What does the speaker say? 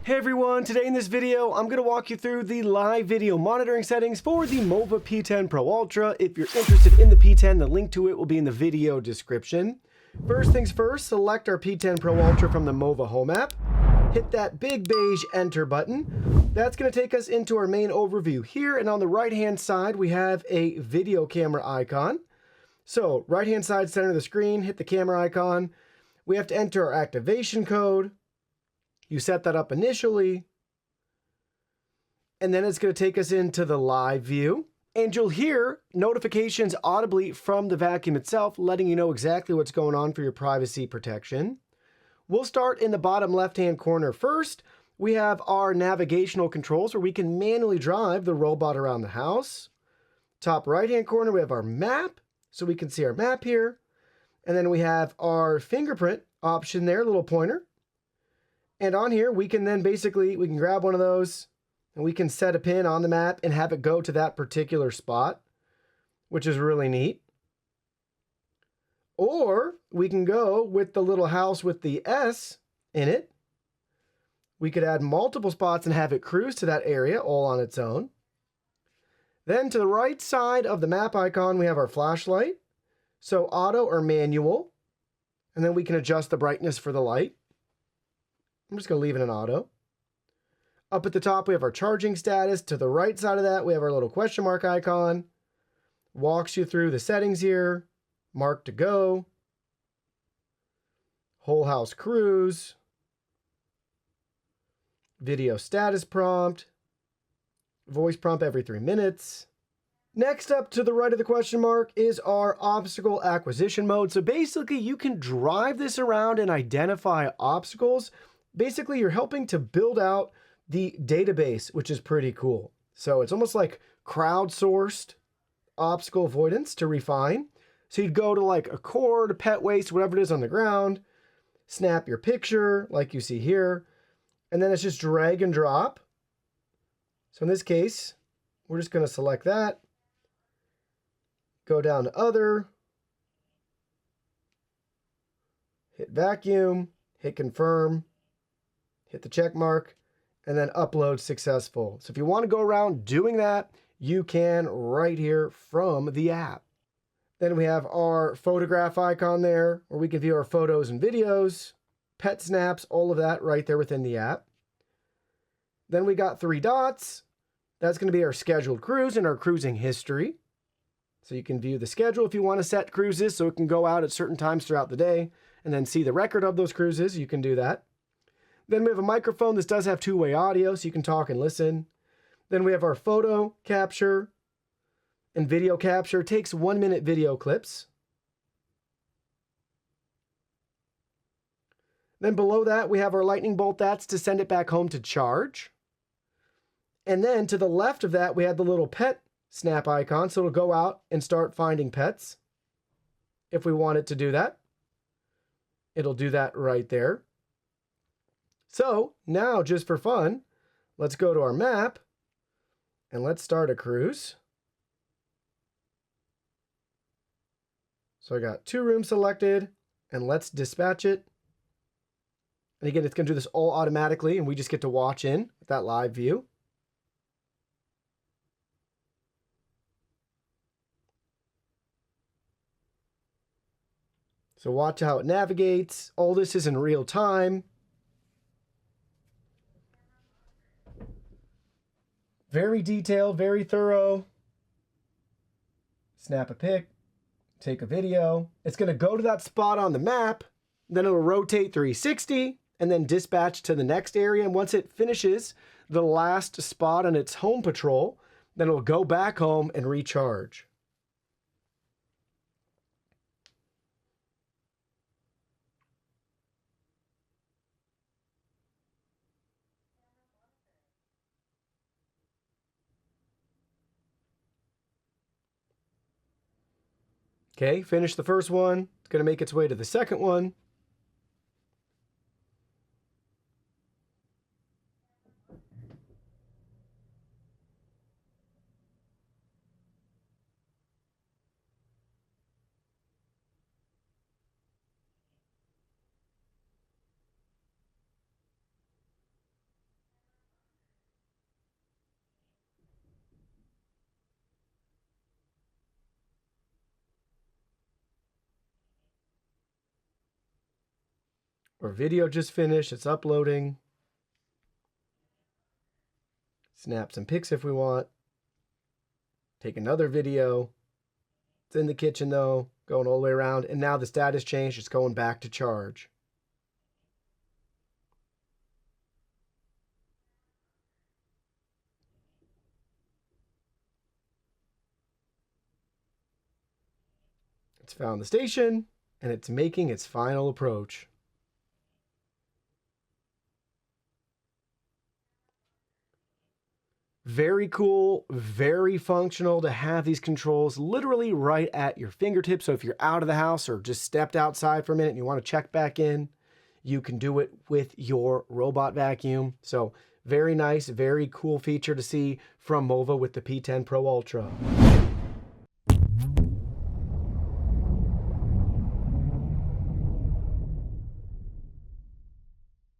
Hey everyone, today in this video, I'm going to walk you through the live video monitoring settings for the Mova P10 Pro Ultra. If you're interested in the P10, the link to it will be in the video description. First things first, select our P10 Pro Ultra from the Mova Home app. Hit that big beige enter button. That's going to take us into our main overview here, and on the right hand side we have a video camera icon. So right hand side center of the screen, hit the camera icon. We have to enter our activation code. You set that up initially, and then it's going to take us into the live view, and you'll hear notifications audibly from the vacuum itself, letting you know exactly what's going on for your privacy protection. We'll start in the bottom left-hand corner first. We have our navigational controls where we can manually drive the robot around the house. Top right-hand corner, we have our map, so we can see our map here. And then we have our fingerprint option there, little pointer. And on here, we can then basically, we can grab one of those and we can set a pin on the map and have it go to that particular spot, which is really neat. Or we can go with the little house with the S in it. We could add multiple spots and have it cruise to that area all on its own. Then to the right side of the map icon, we have our flashlight. So auto or manual. And then we can adjust the brightness for the light. I'm just going to leave it in auto. Up at the top, we have our charging status. To the right side of that, we have our little question mark icon. Walks you through the settings here. Mark to go. Whole house cruise. Video status prompt. Voice prompt every 3 minutes. Next up to the right of the question mark is our obstacle acquisition mode. So basically, you can drive this around and identify obstacles. Basically, you're helping to build out the database, which is pretty cool. So it's almost like crowdsourced obstacle avoidance to refine. So you'd go to like a cord, pet waste, whatever it is on the ground, snap your picture like you see here, and then it's just drag and drop. So in this case, we're just going to select that, go down to other, hit vacuum, hit confirm, hit the check mark, and then upload successful. So if you want to go around doing that, you can right here from the app. Then we have our photograph icon there, where we can view our photos and videos, pet snaps, all of that right there within the app. Then we got 3 dots. That's going to be our scheduled cruise and our cruising history. So you can view the schedule if you want to set cruises so it can go out at certain times throughout the day and then see the record of those cruises. You can do that. Then we have a microphone. This does have two-way audio, so you can talk and listen. Then we have our photo capture and video capture. It takes 1-minute video clips. Then below that, we have our lightning bolt. That's to send it back home to charge. And then to the left of that, we have the little pet snap icon. So it'll go out and start finding pets. If we want it to do that, it'll do that right there. So now, just for fun, let's go to our map and let's start a cruise. So I got 2 rooms selected, and let's dispatch it. And again, it's going to do this all automatically, and we just get to watch in with that live view. So watch how it navigates. All this is in real time. Very detailed, very thorough. Snap a pic, take a video. It's going to go to that spot on the map, then it'll rotate 360 and then dispatch to the next area. And once it finishes the last spot on its home patrol, then it'll go back home and recharge. Okay, finish the first one. It's going to make its way to the second one. or video just finished, it's uploading. Snap some pics if we want. Take another video. It's in the kitchen though, going all the way around, and now the status changed, it's going back to charge. It's found the station, and it's making its final approach. Very cool, very functional to have these controls literally right at your fingertips. So if you're out of the house or just stepped outside for a minute and you want to check back in, you can do it with your robot vacuum. So very nice, very cool feature to see from Mova with the P10 Pro Ultra.